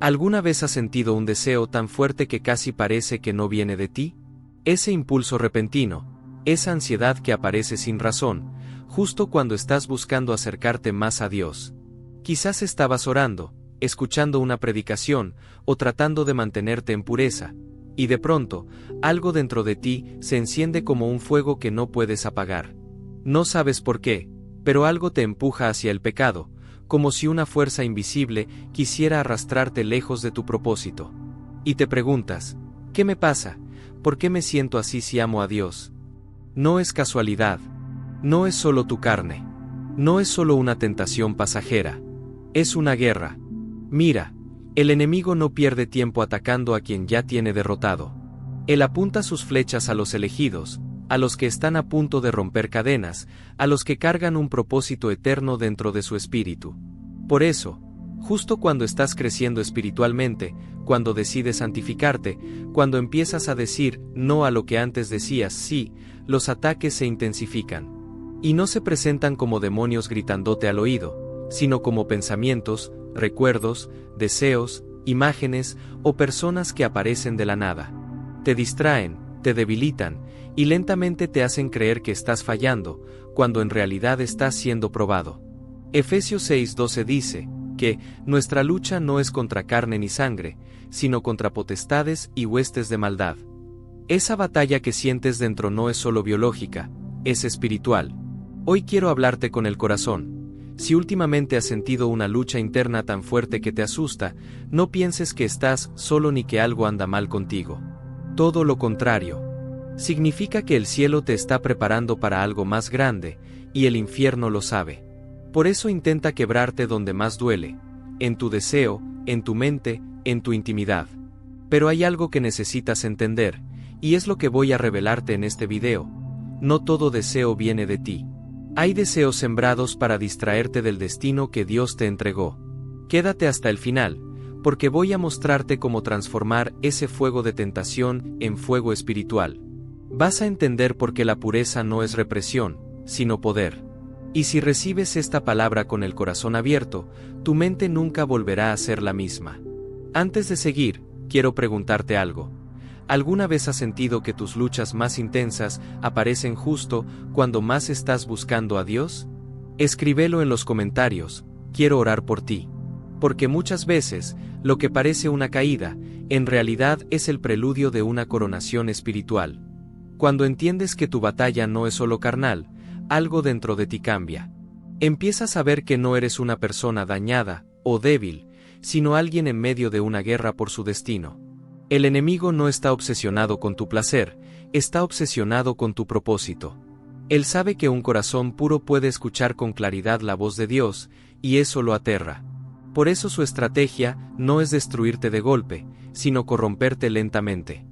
¿Alguna vez has sentido un deseo tan fuerte que casi parece que no viene de ti? Ese impulso repentino, esa ansiedad que aparece sin razón, justo cuando estás buscando acercarte más a Dios. Quizás estabas orando, escuchando una predicación, o tratando de mantenerte en pureza, y de pronto, algo dentro de ti se enciende como un fuego que no puedes apagar. No sabes por qué, pero algo te empuja hacia el pecado, como si una fuerza invisible quisiera arrastrarte lejos de tu propósito. Y te preguntas, ¿qué me pasa? ¿Por qué me siento así si amo a Dios? No es casualidad. No es solo tu carne. No es solo una tentación pasajera. Es una guerra. Mira, el enemigo no pierde tiempo atacando a quien ya tiene derrotado. Él apunta sus flechas a los elegidos, a los que están a punto de romper cadenas, a los que cargan un propósito eterno dentro de su espíritu. Por eso, justo cuando estás creciendo espiritualmente, cuando decides santificarte, cuando empiezas a decir no a lo que antes decías sí, los ataques se intensifican. Y no se presentan como demonios gritándote al oído, sino como pensamientos, recuerdos, deseos, imágenes o personas que aparecen de la nada. Te distraen, te debilitan, y lentamente te hacen creer que estás fallando, cuando en realidad estás siendo probado. Efesios 6:12 dice que nuestra lucha no es contra carne ni sangre, sino contra potestades y huestes de maldad. Esa batalla que sientes dentro no es solo biológica, es espiritual. Hoy quiero hablarte con el corazón. Si últimamente has sentido una lucha interna tan fuerte que te asusta, no pienses que estás solo ni que algo anda mal contigo. Todo lo contrario. Significa que el cielo te está preparando para algo más grande, y el infierno lo sabe. Por eso intenta quebrarte donde más duele, en tu deseo, en tu mente, en tu intimidad. Pero hay algo que necesitas entender, y es lo que voy a revelarte en este video. No todo deseo viene de ti. Hay deseos sembrados para distraerte del destino que Dios te entregó. Quédate hasta el final, porque voy a mostrarte cómo transformar ese fuego de tentación en fuego espiritual. Vas a entender por qué la pureza no es represión, sino poder. Y si recibes esta palabra con el corazón abierto, tu mente nunca volverá a ser la misma. Antes de seguir, quiero preguntarte algo. ¿Alguna vez has sentido que tus luchas más intensas aparecen justo cuando más estás buscando a Dios? Escríbelo en los comentarios, quiero orar por ti. Porque muchas veces, lo que parece una caída, en realidad es el preludio de una coronación espiritual. Cuando entiendes que tu batalla no es solo carnal, algo dentro de ti cambia. Empiezas a ver que no eres una persona dañada o débil, sino alguien en medio de una guerra por su destino. El enemigo no está obsesionado con tu placer, está obsesionado con tu propósito. Él sabe que un corazón puro puede escuchar con claridad la voz de Dios, y eso lo aterra. Por eso su estrategia no es destruirte de golpe, sino corromperte lentamente.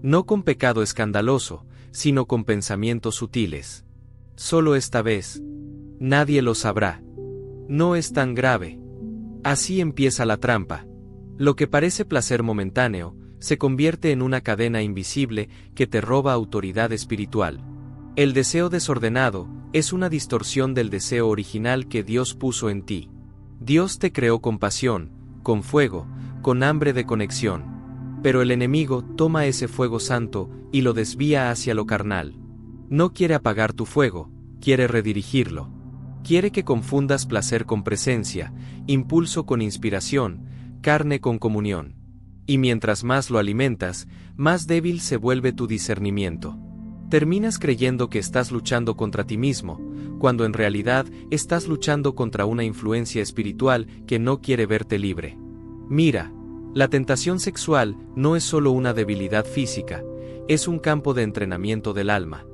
No con pecado escandaloso, sino con pensamientos sutiles. Solo esta vez. Nadie lo sabrá. No es tan grave. Así empieza la trampa. Lo que parece placer momentáneo, se convierte en una cadena invisible que te roba autoridad espiritual. El deseo desordenado es una distorsión del deseo original que Dios puso en ti. Dios te creó con pasión, con fuego, con hambre de conexión. Pero el enemigo toma ese fuego santo y lo desvía hacia lo carnal. No quiere apagar tu fuego, quiere redirigirlo. Quiere que confundas placer con presencia, impulso con inspiración, carne con comunión. Y mientras más lo alimentas, más débil se vuelve tu discernimiento. Terminas creyendo que estás luchando contra ti mismo, cuando en realidad estás luchando contra una influencia espiritual que no quiere verte libre. Mira, la tentación sexual no es solo una debilidad física, es un campo de entrenamiento del alma.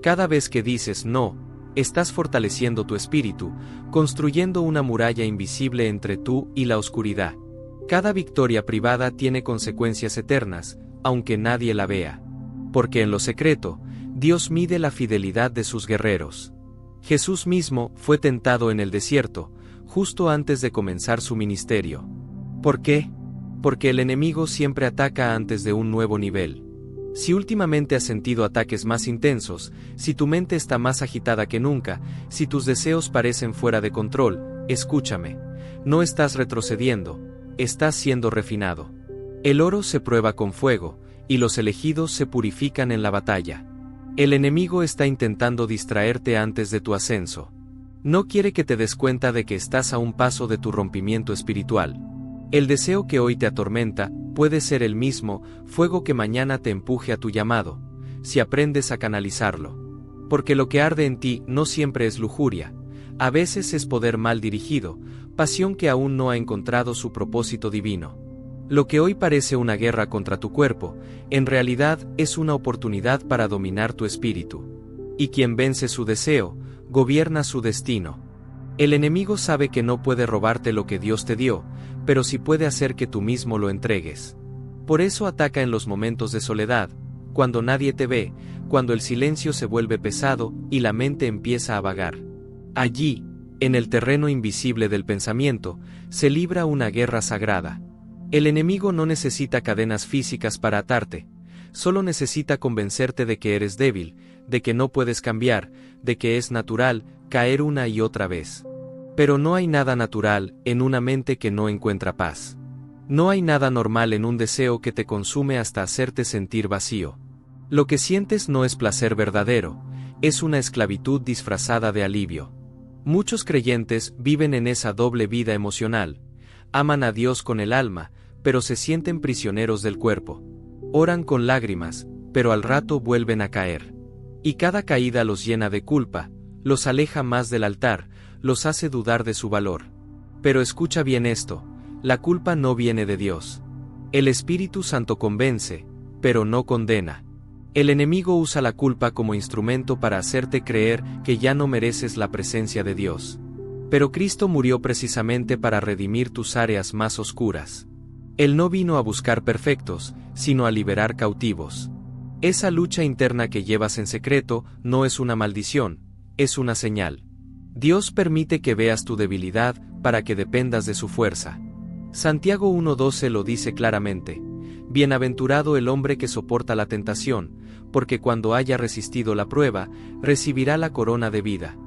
Cada vez que dices no, estás fortaleciendo tu espíritu, construyendo una muralla invisible entre tú y la oscuridad. Cada victoria privada tiene consecuencias eternas, aunque nadie la vea. Porque en lo secreto, Dios mide la fidelidad de sus guerreros. Jesús mismo fue tentado en el desierto, justo antes de comenzar su ministerio. ¿Por qué? Porque el enemigo siempre ataca antes de un nuevo nivel. Si últimamente has sentido ataques más intensos, si tu mente está más agitada que nunca, si tus deseos parecen fuera de control, escúchame. No estás retrocediendo, estás siendo refinado. El oro se prueba con fuego, y los elegidos se purifican en la batalla. El enemigo está intentando distraerte antes de tu ascenso. No quiere que te des cuenta de que estás a un paso de tu rompimiento espiritual. El deseo que hoy te atormenta puede ser el mismo fuego que mañana te empuje a tu llamado, si aprendes a canalizarlo. Porque lo que arde en ti no siempre es lujuria, a veces es poder mal dirigido, pasión que aún no ha encontrado su propósito divino. Lo que hoy parece una guerra contra tu cuerpo, en realidad es una oportunidad para dominar tu espíritu. Y quien vence su deseo, gobierna su destino. El enemigo sabe que no puede robarte lo que Dios te dio, pero sí puede hacer que tú mismo lo entregues. Por eso ataca en los momentos de soledad, cuando nadie te ve, cuando el silencio se vuelve pesado y la mente empieza a vagar. Allí, en el terreno invisible del pensamiento, se libra una guerra sagrada. El enemigo no necesita cadenas físicas para atarte, solo necesita convencerte de que eres débil, de que no puedes cambiar, de que es natural caer una y otra vez. Pero no hay nada natural en una mente que no encuentra paz. No hay nada normal en un deseo que te consume hasta hacerte sentir vacío. Lo que sientes no es placer verdadero, es una esclavitud disfrazada de alivio. Muchos creyentes viven en esa doble vida emocional. Aman a Dios con el alma, pero se sienten prisioneros del cuerpo. Oran con lágrimas, pero al rato vuelven a caer. Y cada caída los llena de culpa, los aleja más del altar, los hace dudar de su valor. Pero escucha bien esto, la culpa no viene de Dios. El Espíritu Santo convence, pero no condena. El enemigo usa la culpa como instrumento para hacerte creer que ya no mereces la presencia de Dios. Pero Cristo murió precisamente para redimir tus áreas más oscuras. Él no vino a buscar perfectos, sino a liberar cautivos. Esa lucha interna que llevas en secreto no es una maldición, es una señal. Dios permite que veas tu debilidad para que dependas de su fuerza. Santiago 1:12 lo dice claramente: Bienaventurado el hombre que soporta la tentación, porque cuando haya resistido la prueba, recibirá la corona de vida.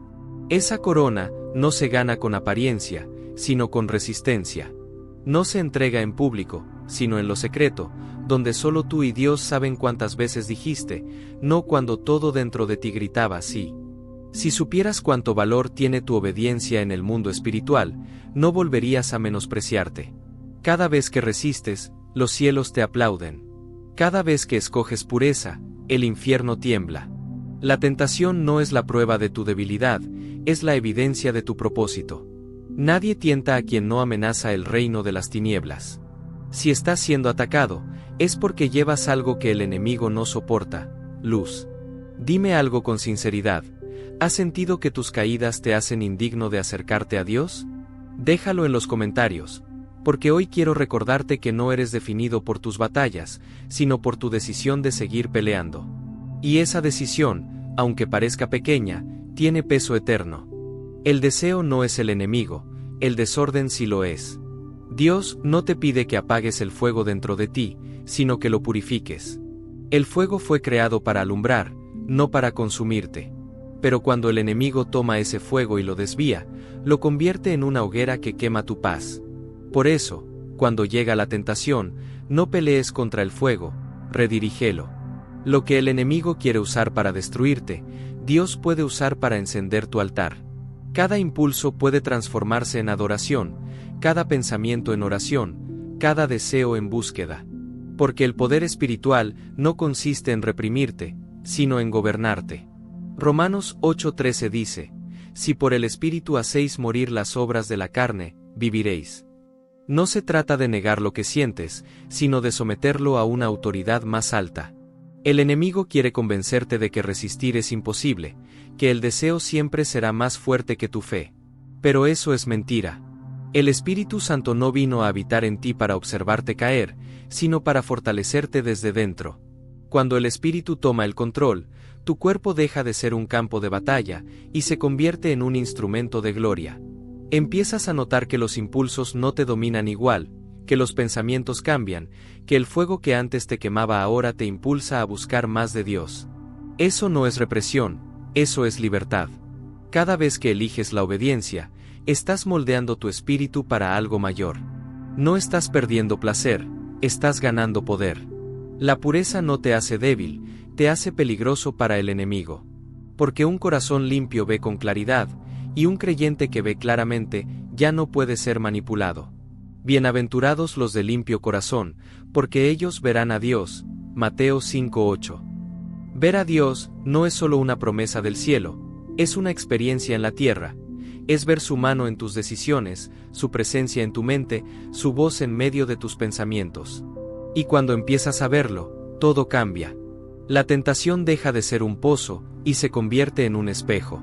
Esa corona no se gana con apariencia, sino con resistencia. No se entrega en público, sino en lo secreto, donde solo tú y Dios saben cuántas veces dijiste, no cuando todo dentro de ti gritaba sí. Si supieras cuánto valor tiene tu obediencia en el mundo espiritual, no volverías a menospreciarte. Cada vez que resistes, los cielos te aplauden. Cada vez que escoges pureza, el infierno tiembla. La tentación no es la prueba de tu debilidad, es la evidencia de tu propósito. Nadie tienta a quien no amenaza el reino de las tinieblas. Si estás siendo atacado, es porque llevas algo que el enemigo no soporta: luz. Dime algo con sinceridad. ¿Has sentido que tus caídas te hacen indigno de acercarte a Dios? Déjalo en los comentarios, porque hoy quiero recordarte que no eres definido por tus batallas, sino por tu decisión de seguir peleando. Y esa decisión, aunque parezca pequeña, tiene peso eterno. El deseo no es el enemigo, el desorden sí lo es. Dios no te pide que apagues el fuego dentro de ti, sino que lo purifiques. El fuego fue creado para alumbrar, no para consumirte. Pero cuando el enemigo toma ese fuego y lo desvía, lo convierte en una hoguera que quema tu paz. Por eso, cuando llega la tentación, no pelees contra el fuego, redirígelo. Lo que el enemigo quiere usar para destruirte, Dios puede usar para encender tu altar. Cada impulso puede transformarse en adoración, cada pensamiento en oración, cada deseo en búsqueda. Porque el poder espiritual no consiste en reprimirte, sino en gobernarte. Romanos 8:13 dice: Si por el Espíritu hacéis morir las obras de la carne, viviréis. No se trata de negar lo que sientes, sino de someterlo a una autoridad más alta. El enemigo quiere convencerte de que resistir es imposible, que el deseo siempre será más fuerte que tu fe. Pero eso es mentira. El Espíritu Santo no vino a habitar en ti para observarte caer, sino para fortalecerte desde dentro. Cuando el Espíritu toma el control, tu cuerpo deja de ser un campo de batalla y se convierte en un instrumento de gloria. Empiezas a notar que los impulsos no te dominan igual, que los pensamientos cambian, que el fuego que antes te quemaba ahora te impulsa a buscar más de Dios. Eso no es represión, eso es libertad. Cada vez que eliges la obediencia, estás moldeando tu espíritu para algo mayor. No estás perdiendo placer, estás ganando poder. La pureza no te hace débil, te hace peligroso para el enemigo. Porque un corazón limpio ve con claridad, y un creyente que ve claramente, ya no puede ser manipulado. Bienaventurados los de limpio corazón, porque ellos verán a Dios. Mateo 5:8. Ver a Dios no es solo una promesa del cielo, es una experiencia en la tierra. Es ver su mano en tus decisiones, su presencia en tu mente, su voz en medio de tus pensamientos. Y cuando empiezas a verlo, todo cambia. La tentación deja de ser un pozo, y se convierte en un espejo.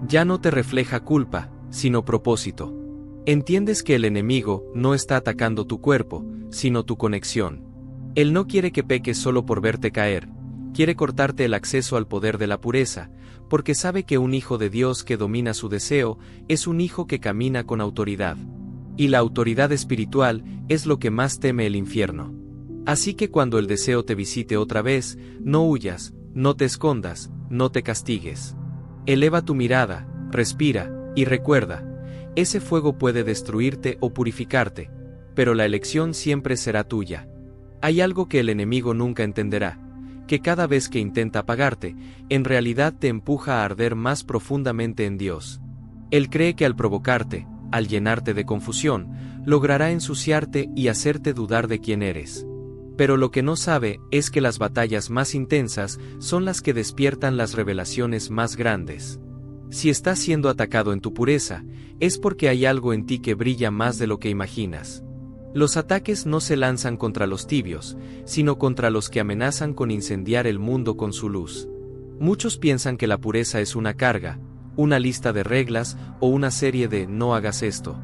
Ya no te refleja culpa, sino propósito. Entiendes que el enemigo no está atacando tu cuerpo, sino tu conexión. Él no quiere que peques solo por verte caer, quiere cortarte el acceso al poder de la pureza, porque sabe que un hijo de Dios que domina su deseo, es un hijo que camina con autoridad. Y la autoridad espiritual es lo que más teme el infierno. Así que cuando el deseo te visite otra vez, no huyas, no te escondas, no te castigues. Eleva tu mirada, respira, y recuerda, ese fuego puede destruirte o purificarte, pero la elección siempre será tuya. Hay algo que el enemigo nunca entenderá, que cada vez que intenta apagarte, en realidad te empuja a arder más profundamente en Dios. Él cree que al provocarte, al llenarte de confusión, logrará ensuciarte y hacerte dudar de quién eres. Pero lo que no sabe es que las batallas más intensas son las que despiertan las revelaciones más grandes. Si estás siendo atacado en tu pureza, es porque hay algo en ti que brilla más de lo que imaginas. Los ataques no se lanzan contra los tibios, sino contra los que amenazan con incendiar el mundo con su luz. Muchos piensan que la pureza es una carga, una lista de reglas o una serie de "no hagas esto".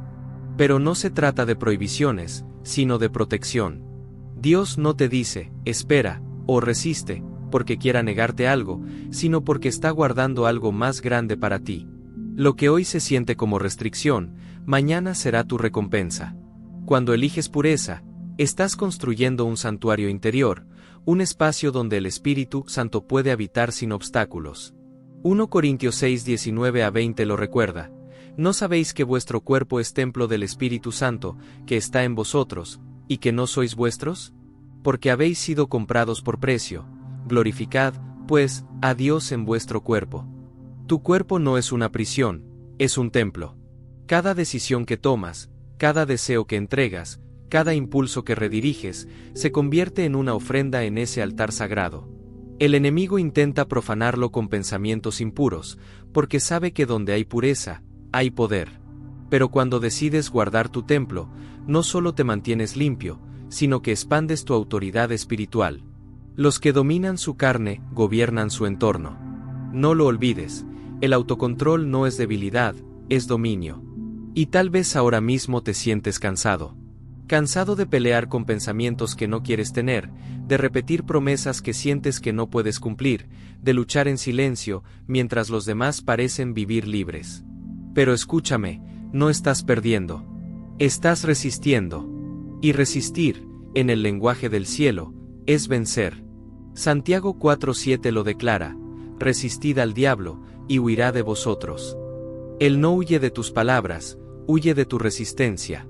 Pero no se trata de prohibiciones, sino de protección. Dios no te dice, espera, o resiste, porque quiera negarte algo, sino porque está guardando algo más grande para ti. Lo que hoy se siente como restricción, mañana será tu recompensa. Cuando eliges pureza, estás construyendo un santuario interior, un espacio donde el Espíritu Santo puede habitar sin obstáculos. 1 Corintios 6, 19-20 lo recuerda. ¿No sabéis que vuestro cuerpo es templo del Espíritu Santo, que está en vosotros, y que no sois vuestros? Porque habéis sido comprados por precio. Glorificad, pues, a Dios en vuestro cuerpo. Tu cuerpo no es una prisión, es un templo. Cada decisión que tomas, cada deseo que entregas, cada impulso que rediriges, se convierte en una ofrenda en ese altar sagrado. El enemigo intenta profanarlo con pensamientos impuros, porque sabe que donde hay pureza, hay poder. Pero cuando decides guardar tu templo, no solo te mantienes limpio, sino que expandes tu autoridad espiritual. Los que dominan su carne, gobiernan su entorno. No lo olvides, el autocontrol no es debilidad, es dominio. Y tal vez ahora mismo te sientes cansado. Cansado de pelear con pensamientos que no quieres tener, de repetir promesas que sientes que no puedes cumplir, de luchar en silencio, mientras los demás parecen vivir libres. Pero escúchame, no estás perdiendo. Estás resistiendo. Y resistir, en el lenguaje del cielo, es vencer. Santiago 4:7 lo declara: resistid al diablo, y huirá de vosotros. Él no huye de tus palabras, huye de tu resistencia.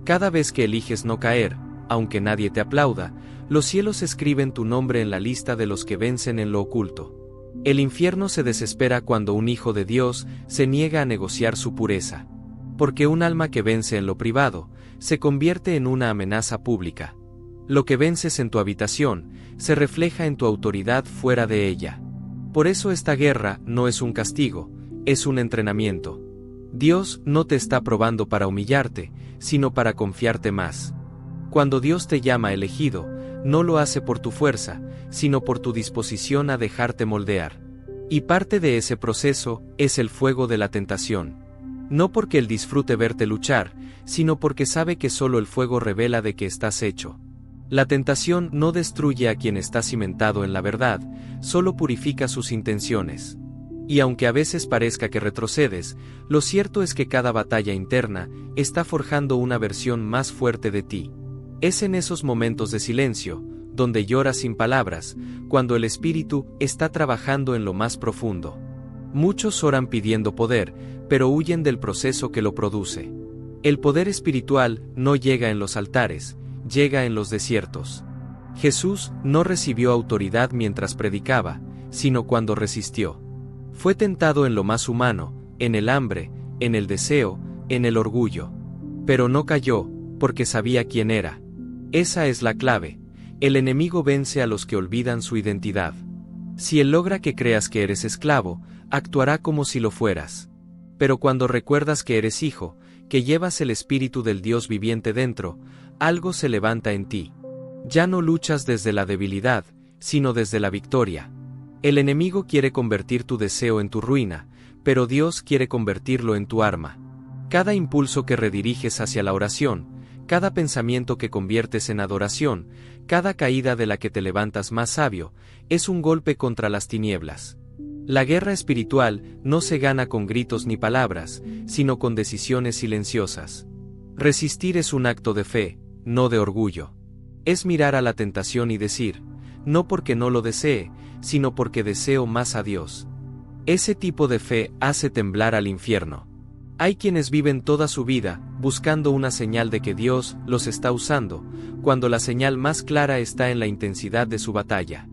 Cada vez que eliges no caer, aunque nadie te aplauda, los cielos escriben tu nombre en la lista de los que vencen en lo oculto. El infierno se desespera cuando un hijo de Dios se niega a negociar su pureza. Porque un alma que vence en lo privado, se convierte en una amenaza pública. Lo que vences en tu habitación, se refleja en tu autoridad fuera de ella. Por eso esta guerra no es un castigo, es un entrenamiento. Dios no te está probando para humillarte, sino para confiarte más. Cuando Dios te llama elegido, no lo hace por tu fuerza, sino por tu disposición a dejarte moldear. Y parte de ese proceso es el fuego de la tentación. No porque Él disfrute verte luchar, sino porque sabe que solo el fuego revela de qué estás hecho. La tentación no destruye a quien está cimentado en la verdad, solo purifica sus intenciones. Y aunque a veces parezca que retrocedes, lo cierto es que cada batalla interna está forjando una versión más fuerte de ti. Es en esos momentos de silencio, donde lloras sin palabras, cuando el Espíritu está trabajando en lo más profundo. Muchos oran pidiendo poder, pero huyen del proceso que lo produce. El poder espiritual no llega en los altares, llega en los desiertos. Jesús no recibió autoridad mientras predicaba, sino cuando resistió. Fue tentado en lo más humano, en el hambre, en el deseo, en el orgullo. Pero no cayó, porque sabía quién era. Esa es la clave. El enemigo vence a los que olvidan su identidad. Si él logra que creas que eres esclavo, actuará como si lo fueras. Pero cuando recuerdas que eres hijo, que llevas el espíritu del Dios viviente dentro, algo se levanta en ti. Ya no luchas desde la debilidad, sino desde la victoria. El enemigo quiere convertir tu deseo en tu ruina, pero Dios quiere convertirlo en tu arma. Cada impulso que rediriges hacia la oración, cada pensamiento que conviertes en adoración, cada caída de la que te levantas más sabio, es un golpe contra las tinieblas. La guerra espiritual no se gana con gritos ni palabras, sino con decisiones silenciosas. Resistir es un acto de fe, no de orgullo. Es mirar a la tentación y decir, no porque no lo desee, sino porque deseo más a Dios. Ese tipo de fe hace temblar al infierno. Hay quienes viven toda su vida buscando una señal de que Dios los está usando, cuando la señal más clara está en la intensidad de su batalla.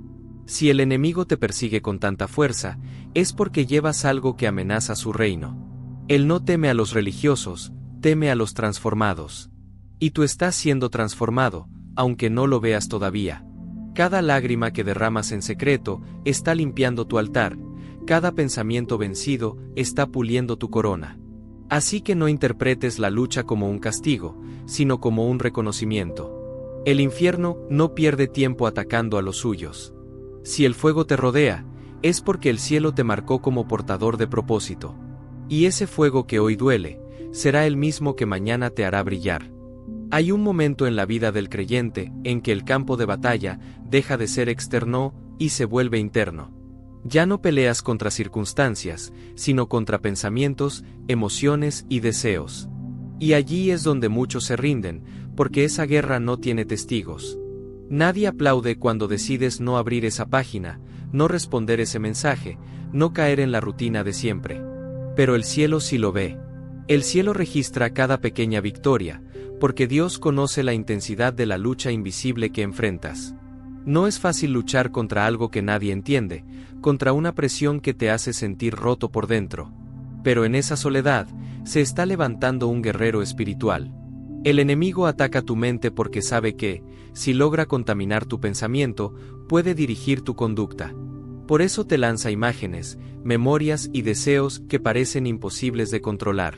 Si el enemigo te persigue con tanta fuerza, es porque llevas algo que amenaza su reino. Él no teme a los religiosos, teme a los transformados. Y tú estás siendo transformado, aunque no lo veas todavía. Cada lágrima que derramas en secreto está limpiando tu altar, cada pensamiento vencido está puliendo tu corona. Así que no interpretes la lucha como un castigo, sino como un reconocimiento. El infierno no pierde tiempo atacando a los suyos. Si el fuego te rodea, es porque el cielo te marcó como portador de propósito. Y ese fuego que hoy duele, será el mismo que mañana te hará brillar. Hay un momento en la vida del creyente en que el campo de batalla deja de ser externo y se vuelve interno. Ya no peleas contra circunstancias, sino contra pensamientos, emociones y deseos. Y allí es donde muchos se rinden, porque esa guerra no tiene testigos. Nadie aplaude cuando decides no abrir esa página, no responder ese mensaje, no caer en la rutina de siempre. Pero el cielo sí lo ve. El cielo registra cada pequeña victoria, porque Dios conoce la intensidad de la lucha invisible que enfrentas. No es fácil luchar contra algo que nadie entiende, contra una presión que te hace sentir roto por dentro. Pero en esa soledad, se está levantando un guerrero espiritual. El enemigo ataca tu mente porque sabe que, si logra contaminar tu pensamiento, puede dirigir tu conducta. Por eso te lanza imágenes, memorias y deseos que parecen imposibles de controlar.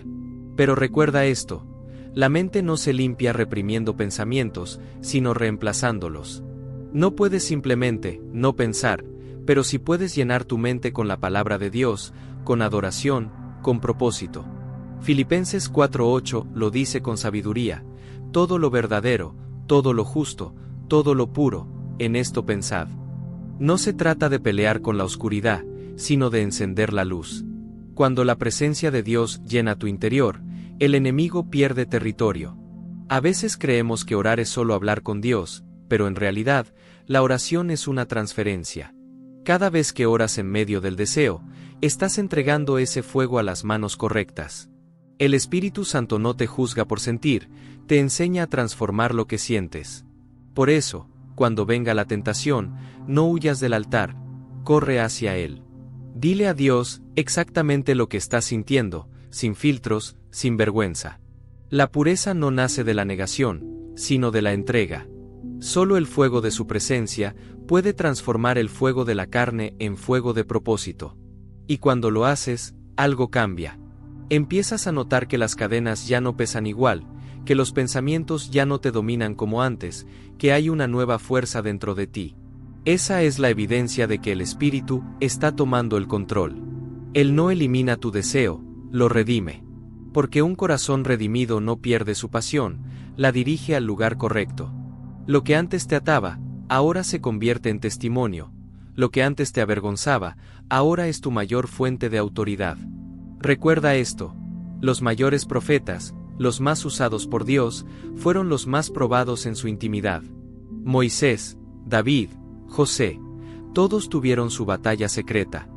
Pero recuerda esto, la mente no se limpia reprimiendo pensamientos, sino reemplazándolos. No puedes simplemente no pensar, pero sí puedes llenar tu mente con la palabra de Dios, con adoración, con propósito. Filipenses 4:8 lo dice con sabiduría: todo lo verdadero, todo lo justo, todo lo puro, en esto pensad. No se trata de pelear con la oscuridad, sino de encender la luz. Cuando la presencia de Dios llena tu interior, el enemigo pierde territorio. A veces creemos que orar es solo hablar con Dios, pero en realidad, la oración es una transferencia. Cada vez que oras en medio del deseo, estás entregando ese fuego a las manos correctas. El Espíritu Santo no te juzga por sentir, te enseña a transformar lo que sientes. Por eso, cuando venga la tentación, no huyas del altar, corre hacia Él. Dile a Dios exactamente lo que estás sintiendo, sin filtros, sin vergüenza. La pureza no nace de la negación, sino de la entrega. Solo el fuego de su presencia puede transformar el fuego de la carne en fuego de propósito. Y cuando lo haces, algo cambia. Empiezas a notar que las cadenas ya no pesan igual, que los pensamientos ya no te dominan como antes, que hay una nueva fuerza dentro de ti. Esa es la evidencia de que el Espíritu está tomando el control. Él no elimina tu deseo, lo redime. Porque un corazón redimido no pierde su pasión, la dirige al lugar correcto. Lo que antes te ataba, ahora se convierte en testimonio. Lo que antes te avergonzaba, ahora es tu mayor fuente de autoridad. Recuerda esto: los mayores profetas, los más usados por Dios, fueron los más probados en su intimidad. Moisés, David, José, todos tuvieron su batalla secreta.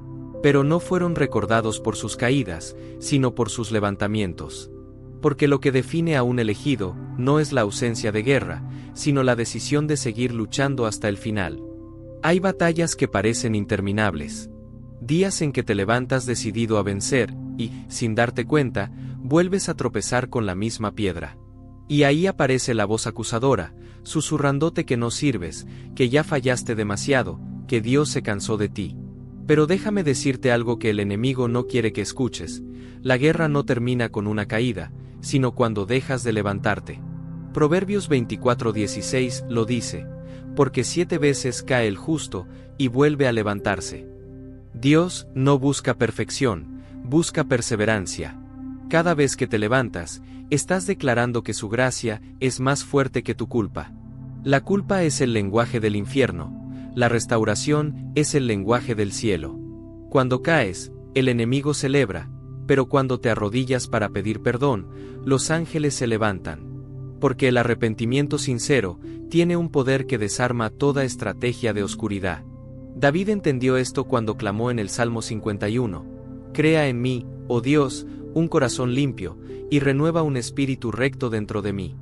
Pero no fueron recordados por sus caídas, sino por sus levantamientos. Porque lo que define a un elegido no es la ausencia de guerra, sino la decisión de seguir luchando hasta el final. Hay batallas que parecen interminables. Días en que te levantas decidido a vencer, y, sin darte cuenta, vuelves a tropezar con la misma piedra. Y ahí aparece la voz acusadora, susurrándote que no sirves, que ya fallaste demasiado, que Dios se cansó de ti. Pero déjame decirte algo que el enemigo no quiere que escuches: la guerra no termina con una caída, sino cuando dejas de levantarte. Proverbios 24:16 lo dice: porque 7 veces cae el justo, y vuelve a levantarse. Dios no busca perfección, busca perseverancia. Cada vez que te levantas, estás declarando que su gracia es más fuerte que tu culpa. La culpa es el lenguaje del infierno, la restauración es el lenguaje del cielo. Cuando caes, el enemigo celebra, pero cuando te arrodillas para pedir perdón, los ángeles se levantan. Porque el arrepentimiento sincero tiene un poder que desarma toda estrategia de oscuridad. David entendió esto cuando clamó en el Salmo 51: Crea en mí, oh Dios, un corazón limpio, y renueva un espíritu recto dentro de mí.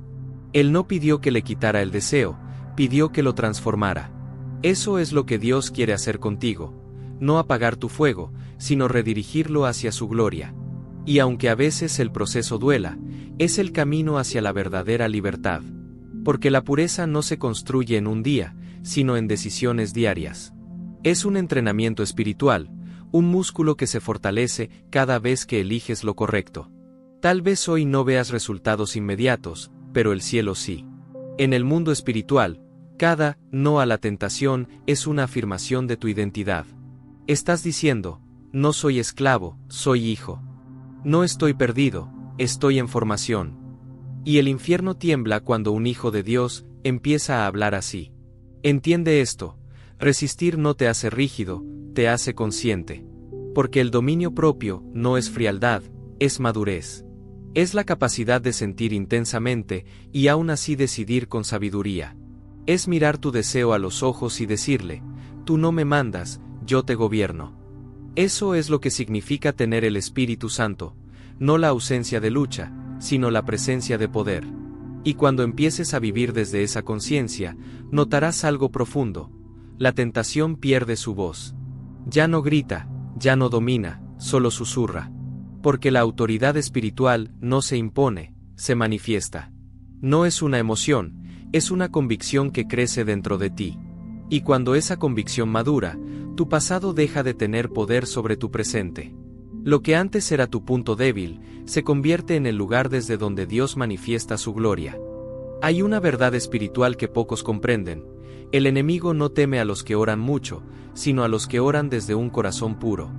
Él no pidió que le quitara el deseo, pidió que lo transformara. Eso es lo que Dios quiere hacer contigo: no apagar tu fuego, sino redirigirlo hacia su gloria. Y aunque a veces el proceso duela, es el camino hacia la verdadera libertad. Porque la pureza no se construye en un día, sino en decisiones diarias. Es un entrenamiento espiritual, un músculo que se fortalece cada vez que eliges lo correcto. Tal vez hoy no veas resultados inmediatos, pero el cielo sí. En el mundo espiritual, cada no a la tentación es una afirmación de tu identidad. Estás diciendo: no soy esclavo, soy hijo. No estoy perdido, estoy en formación. Y el infierno tiembla cuando un hijo de Dios empieza a hablar así. Entiende esto: resistir no te hace rígido, te hace consciente. Porque el dominio propio no es frialdad, es madurez. Es la capacidad de sentir intensamente y aún así decidir con sabiduría. Es mirar tu deseo a los ojos y decirle: tú no me mandas, yo te gobierno. Eso es lo que significa tener el Espíritu Santo, no la ausencia de lucha, sino la presencia de poder. Y cuando empieces a vivir desde esa conciencia, notarás algo profundo: la tentación pierde su voz. Ya no grita, ya no domina, solo susurra. Porque la autoridad espiritual no se impone, se manifiesta. No es una emoción, es una convicción que crece dentro de ti. Y cuando esa convicción madura, tu pasado deja de tener poder sobre tu presente. Lo que antes era tu punto débil, se convierte en el lugar desde donde Dios manifiesta su gloria. Hay una verdad espiritual que pocos comprenden: el enemigo no teme a los que oran mucho, sino a los que oran desde un corazón puro.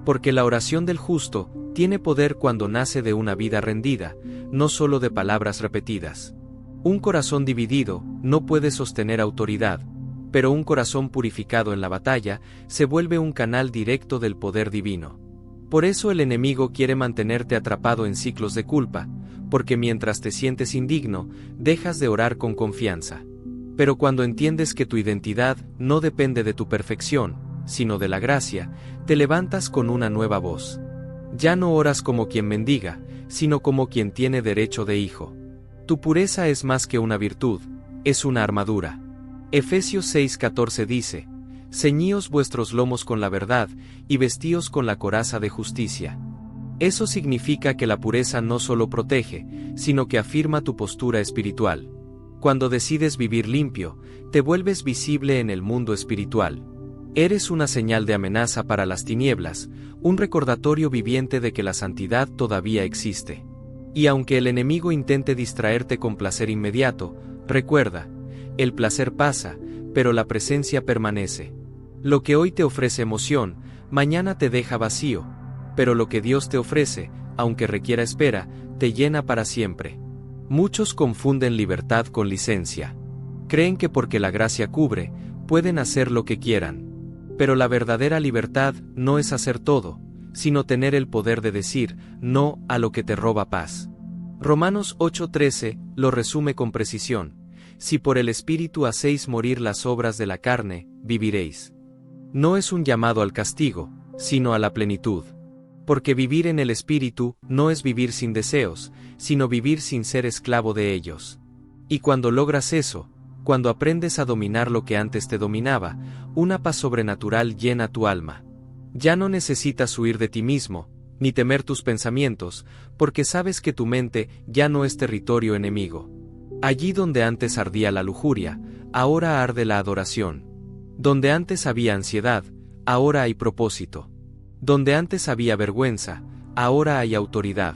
Porque la oración del justo tiene poder cuando nace de una vida rendida, no solo de palabras repetidas. Un corazón dividido no puede sostener autoridad, pero un corazón purificado en la batalla se vuelve un canal directo del poder divino. Por eso el enemigo quiere mantenerte atrapado en ciclos de culpa, porque mientras te sientes indigno, dejas de orar con confianza. Pero cuando entiendes que tu identidad no depende de tu perfección, sino de la gracia, te levantas con una nueva voz. Ya no oras como quien mendiga, sino como quien tiene derecho de hijo. Tu pureza es más que una virtud, es una armadura. Efesios 6:14 dice: ceñíos vuestros lomos con la verdad, y vestíos con la coraza de justicia. Eso significa que la pureza no solo protege, sino que afirma tu postura espiritual. Cuando decides vivir limpio, te vuelves visible en el mundo espiritual. Eres una señal de amenaza para las tinieblas, un recordatorio viviente de que la santidad todavía existe. Y aunque el enemigo intente distraerte con placer inmediato, recuerda: el placer pasa, pero la presencia permanece. Lo que hoy te ofrece emoción, mañana te deja vacío, pero lo que Dios te ofrece, aunque requiera espera, te llena para siempre. Muchos confunden libertad con licencia. Creen que porque la gracia cubre, pueden hacer lo que quieran. Pero la verdadera libertad no es hacer todo, sino tener el poder de decir no a lo que te roba paz. Romanos 8:13 lo resume con precisión: si por el Espíritu hacéis morir las obras de la carne, viviréis. No es un llamado al castigo, sino a la plenitud. Porque vivir en el espíritu no es vivir sin deseos, sino vivir sin ser esclavo de ellos. Y cuando logras eso, cuando aprendes a dominar lo que antes te dominaba, una paz sobrenatural llena tu alma. Ya no necesitas huir de ti mismo, ni temer tus pensamientos, porque sabes que tu mente ya no es territorio enemigo. Allí donde antes ardía la lujuria, ahora arde la adoración. Donde antes había ansiedad, ahora hay propósito. Donde antes había vergüenza, ahora hay autoridad.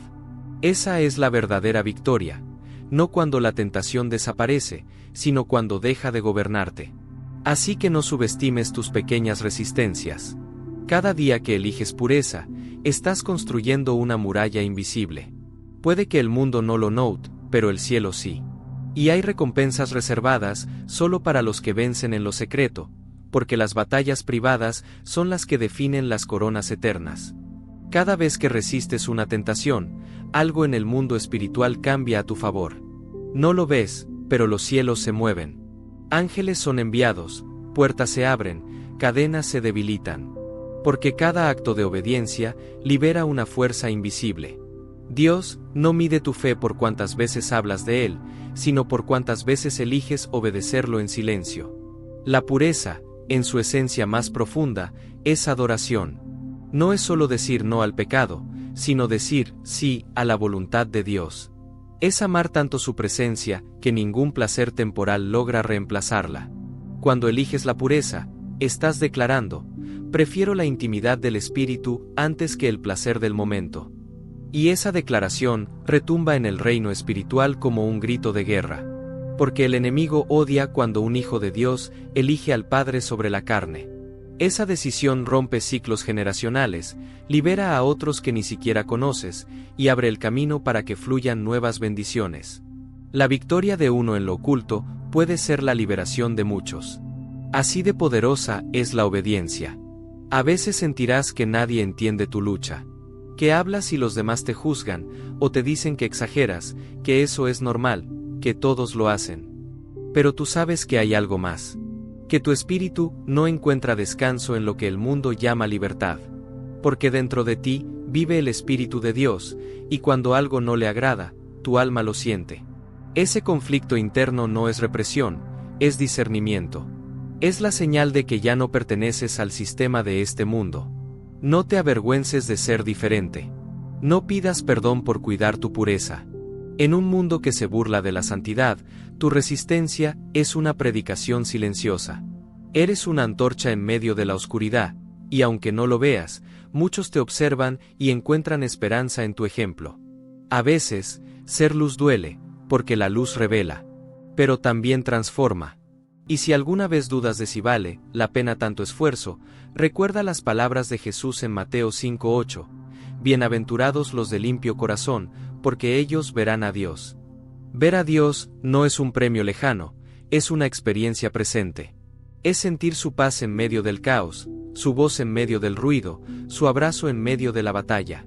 Esa es la verdadera victoria, no cuando la tentación desaparece, sino cuando deja de gobernarte. Así que no subestimes tus pequeñas resistencias. Cada día que eliges pureza, estás construyendo una muralla invisible. Puede que el mundo no lo note, pero el cielo sí. Y hay recompensas reservadas solo para los que vencen en lo secreto, porque las batallas privadas son las que definen las coronas eternas. Cada vez que resistes una tentación, algo en el mundo espiritual cambia a tu favor. No lo ves, pero los cielos se mueven. Ángeles son enviados, puertas se abren, cadenas se debilitan. Porque cada acto de obediencia libera una fuerza invisible. Dios no mide tu fe por cuántas veces hablas de Él, sino por cuántas veces eliges obedecerlo en silencio. La pureza, en su esencia más profunda, es adoración. No es solo decir no al pecado, sino decir sí a la voluntad de Dios. Es amar tanto su presencia que ningún placer temporal logra reemplazarla. Cuando eliges la pureza, estás declarando: prefiero la intimidad del espíritu antes que el placer del momento. Y esa declaración retumba en el reino espiritual como un grito de guerra. Porque el enemigo odia cuando un hijo de Dios elige al Padre sobre la carne. Esa decisión rompe ciclos generacionales, libera a otros que ni siquiera conoces, y abre el camino para que fluyan nuevas bendiciones. La victoria de uno en lo oculto puede ser la liberación de muchos. Así de poderosa es la obediencia. A veces sentirás que nadie entiende tu lucha. Que hablas y los demás te juzgan, o te dicen que exageras, que eso es normal, que todos lo hacen. Pero tú sabes que hay algo más. Que tu espíritu no encuentra descanso en lo que el mundo llama libertad. Porque dentro de ti vive el Espíritu de Dios, y cuando algo no le agrada, tu alma lo siente. Ese conflicto interno no es represión, es discernimiento. Es la señal de que ya no perteneces al sistema de este mundo. No te avergüences de ser diferente. No pidas perdón por cuidar tu pureza. En un mundo que se burla de la santidad, tu resistencia es una predicación silenciosa. Eres una antorcha en medio de la oscuridad, y aunque no lo veas, muchos te observan y encuentran esperanza en tu ejemplo. A veces, ser luz duele, porque la luz revela, pero también transforma. Y si alguna vez dudas de si vale la pena tanto esfuerzo, recuerda las palabras de Jesús en Mateo 5:8. Bienaventurados los de limpio corazón, porque ellos verán a Dios. Ver a Dios no es un premio lejano, es una experiencia presente. Es sentir su paz en medio del caos, su voz en medio del ruido, su abrazo en medio de la batalla.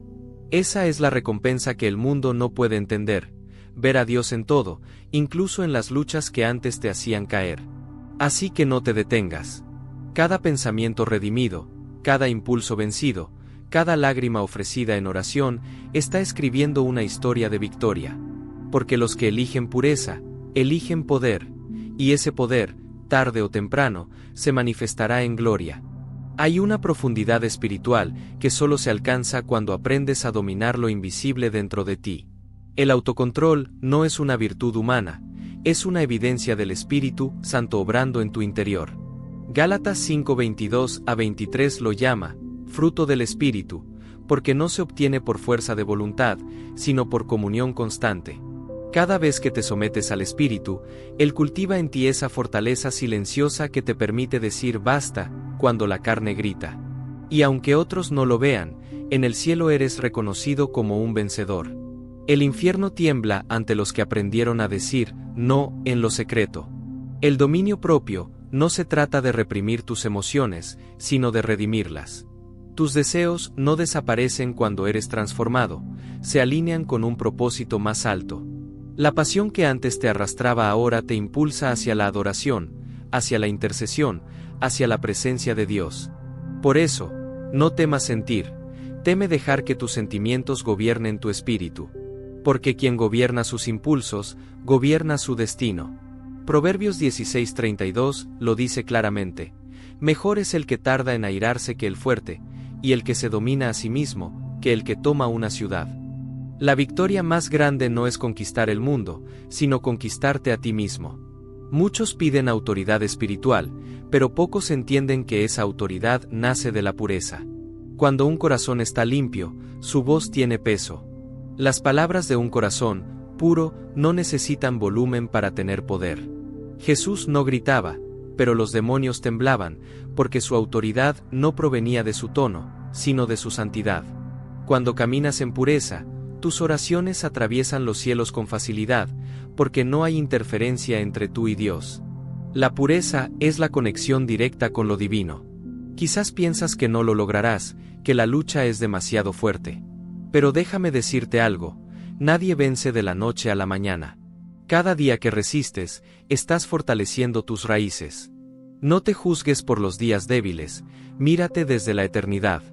Esa es la recompensa que el mundo no puede entender. Ver a Dios en todo, incluso en las luchas que antes te hacían caer. Así que no te detengas. Cada pensamiento redimido, cada impulso vencido, cada lágrima ofrecida en oración, está escribiendo una historia de victoria. Porque los que eligen pureza, eligen poder, y ese poder, tarde o temprano, se manifestará en gloria. Hay una profundidad espiritual que solo se alcanza cuando aprendes a dominar lo invisible dentro de ti. El autocontrol no es una virtud humana, es una evidencia del Espíritu Santo obrando en tu interior. Gálatas 5:22-23 lo llama fruto del Espíritu, porque no se obtiene por fuerza de voluntad, sino por comunión constante. Cada vez que te sometes al Espíritu, Él cultiva en ti esa fortaleza silenciosa que te permite decir basta cuando la carne grita. Y aunque otros no lo vean, en el cielo eres reconocido como un vencedor. El infierno tiembla ante los que aprendieron a decir no en lo secreto. El dominio propio no se trata de reprimir tus emociones, sino de redimirlas. Tus deseos no desaparecen cuando eres transformado, se alinean con un propósito más alto. La pasión que antes te arrastraba ahora te impulsa hacia la adoración, hacia la intercesión, hacia la presencia de Dios. Por eso, no temas sentir, Teme dejar que tus sentimientos gobiernen tu espíritu. Porque quien gobierna sus impulsos, gobierna su destino. Proverbios 16:32 lo dice claramente. Mejor es el que tarda en airarse que el fuerte, y el que se domina a sí mismo, que el que toma una ciudad. La victoria más grande no es conquistar el mundo, sino conquistarte a ti mismo. Muchos piden autoridad espiritual, pero pocos entienden que esa autoridad nace de la pureza. Cuando un corazón está limpio, su voz tiene peso. Las palabras de un corazón puro no necesitan volumen para tener poder. Jesús no gritaba, pero los demonios temblaban, porque su autoridad no provenía de su tono, sino de su santidad. Cuando caminas en pureza, tus oraciones atraviesan los cielos con facilidad, porque no hay interferencia entre tú y Dios. La pureza es la conexión directa con lo divino. Quizás piensas que no lo lograrás, que la lucha es demasiado fuerte. Pero déjame decirte algo, nadie vence de la noche a la mañana. Cada día que resistes, estás fortaleciendo tus raíces. No te juzgues por los días débiles, mírate desde la eternidad.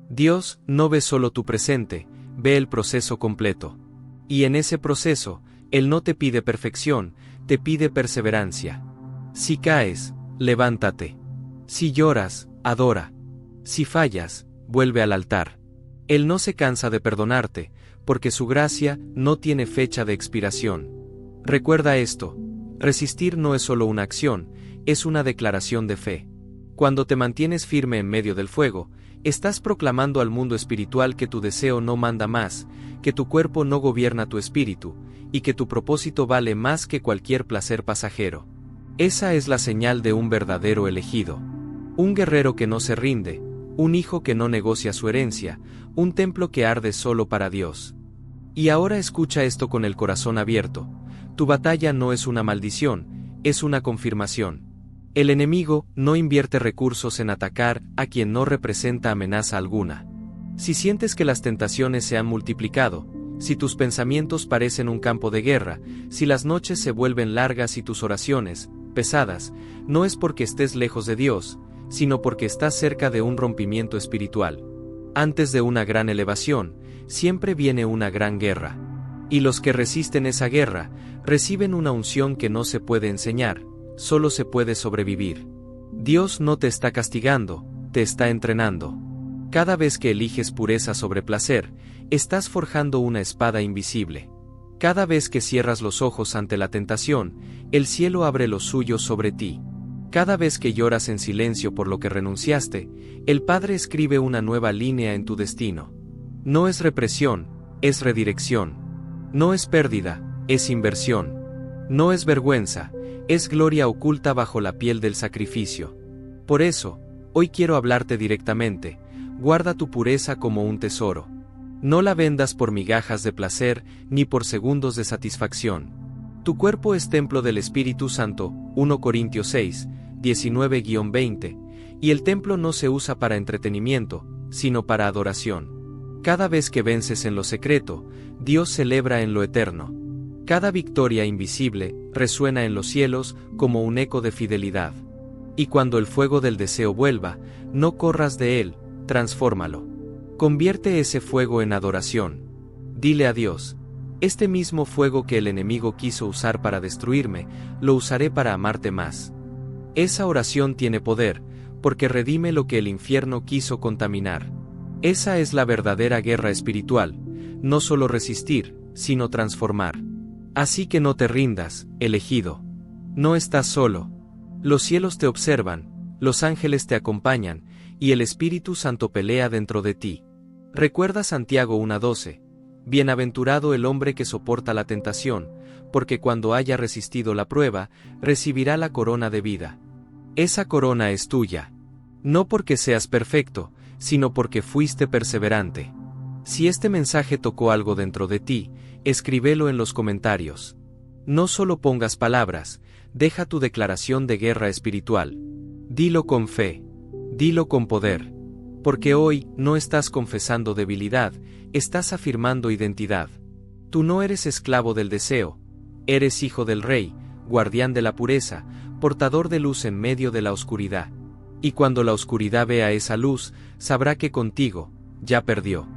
Dios no ve solo tu presente, ve el proceso completo. Y en ese proceso, Él no te pide perfección, te pide perseverancia. Si caes, levántate. Si lloras, adora. Si fallas, vuelve al altar. Él no se cansa de perdonarte, porque su gracia no tiene fecha de expiración. Recuerda esto, resistir no es solo una acción, es una declaración de fe. Cuando te mantienes firme en medio del fuego, estás proclamando al mundo espiritual que tu deseo no manda más, que tu cuerpo no gobierna tu espíritu, y que tu propósito vale más que cualquier placer pasajero. Esa es la señal de un verdadero elegido. Un guerrero que no se rinde, un hijo que no negocia su herencia, un templo que arde solo para Dios. Y ahora escucha esto con el corazón abierto. Tu batalla no es una maldición, es una confirmación. El enemigo no invierte recursos en atacar a quien no representa amenaza alguna. Si sientes que las tentaciones se han multiplicado, si tus pensamientos parecen un campo de guerra, si las noches se vuelven largas y tus oraciones, pesadas, no es porque estés lejos de Dios, sino porque estás cerca de un rompimiento espiritual. Antes de una gran elevación, siempre viene una gran guerra. Y los que resisten esa guerra, reciben una unción que no se puede enseñar, solo se puede sobrevivir. Dios no te está castigando, te está entrenando. Cada vez que eliges pureza sobre placer, estás forjando una espada invisible. Cada vez que cierras los ojos ante la tentación, el cielo abre los suyos sobre ti. Cada vez que lloras en silencio por lo que renunciaste, el Padre escribe una nueva línea en tu destino. No es represión, es redirección. No es pérdida, es inversión. No es vergüenza, es gloria oculta bajo la piel del sacrificio. Por eso, hoy quiero hablarte directamente, guarda tu pureza como un tesoro. No la vendas por migajas de placer, ni por segundos de satisfacción. Tu cuerpo es templo del Espíritu Santo, 1 Corintios 6, 19-20, y el templo no se usa para entretenimiento, sino para adoración. Cada vez que vences en lo secreto, Dios celebra en lo eterno. Cada victoria invisible resuena en los cielos como un eco de fidelidad. Y cuando el fuego del deseo vuelva, no corras de él, transfórmalo. Convierte ese fuego en adoración. Dile a Dios, este mismo fuego que el enemigo quiso usar para destruirme, lo usaré para amarte más. Esa oración tiene poder, porque redime lo que el infierno quiso contaminar. Esa es la verdadera guerra espiritual, no solo resistir, sino transformar. Así que no te rindas, elegido. No estás solo. Los cielos te observan, los ángeles te acompañan, y el Espíritu Santo pelea dentro de ti. Recuerda Santiago 1:12. Bienaventurado el hombre que soporta la tentación, porque cuando haya resistido la prueba, recibirá la corona de vida. Esa corona es tuya. No porque seas perfecto, sino porque fuiste perseverante. Si este mensaje tocó algo dentro de ti, escríbelo en los comentarios. No solo pongas palabras, deja tu declaración de guerra espiritual. Dilo con fe. Dilo con poder. Porque hoy no estás confesando debilidad, estás afirmando identidad. Tú no eres esclavo del deseo, eres hijo del Rey, guardián de la pureza, portador de luz en medio de la oscuridad. Y cuando la oscuridad vea esa luz, sabrá que contigo, ya perdió.